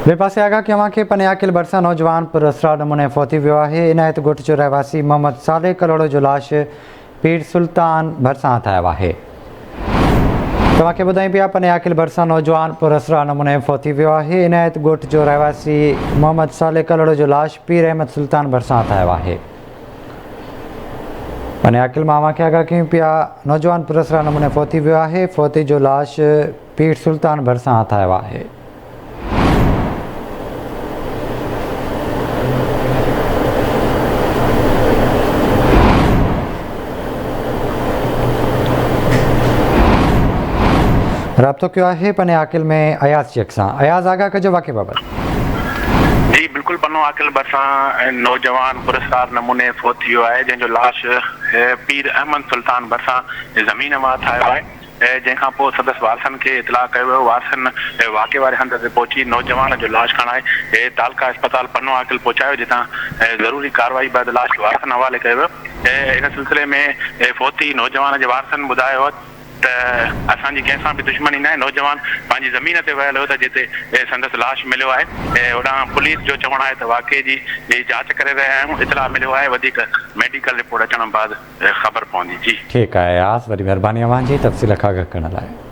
ॿिए पासे आगाह कयां कि पनियाकिल भरिसां नौजवान पुरअसरार नमूने फौती वियो आहे। इनायत ॻोठ जो रहवासी मोहम्मद सालेह कलोड़ो जो लाश पीर सुल्तान भरिसां हथायो आहे। तव्हांखे ॿुधायूं पिया पनियाकिल भरिसां नौजवान पुरअसरार नमूने फौती वियो आहे। इनायत ॻोठ जो रहवासी मोहम्मद सालेह कलोड़ो जो लाश पीर अहमद सुल्तान भरिसां हथायो आहे। पनियाकिल मां खे आगाह कयूं पिया नौजवान पुरअसरार नमूने फौती वियो आहे। फौती जो लाश पीर सुल्तान भरिसां हथायो आहे। राब्तो कयो आहे पनियाकिल में अयाज़ शेख सां। अयाज़ आगाह कजो वाक़े बाबति। जी बिल्कुल पनियाकिल भरिसां नौजवान पुरअसरार नमूने फौत थियो आहे, जंहिंजो लाश पीर अहमद सुल्तान भरिसां ज़मीन मां ठाहियो आहे। जंहिंखां पोइ सदस्य वारसनि खे इतलाह कयो वियो। वारसनि वाक़े वारे हंध ते पहुची नौजवान जो लाश खणाए तालका अस्पताल पनियाकिल पहुचायो, जितां ज़रूरी कार्रवाई बैदि लाश वारसनि हवाले कयो वियो। इन सिलसिले में फौती नौजवान जे वारसनि ॿुधायो त असांजी कंहिंसां बि दुश्मनी न आहे। नौजवान पंहिंजी ज़मीन ते वियल हुयो त जिते संदसि लाश मिलियो आहे। होॾां पुलिस जो चवणु आहे त वाक़े जी जांच करे रहिया आहियूं। इतलाह मिलियो आहे, वधीक मेडिकल रिपोर्ट अचण बाद ख़बर पवंदी। जी ठीकु आहे अयाज़, वॾी महिरबानी अव्हांजी तफ़सील खां आगाह करण लाइ।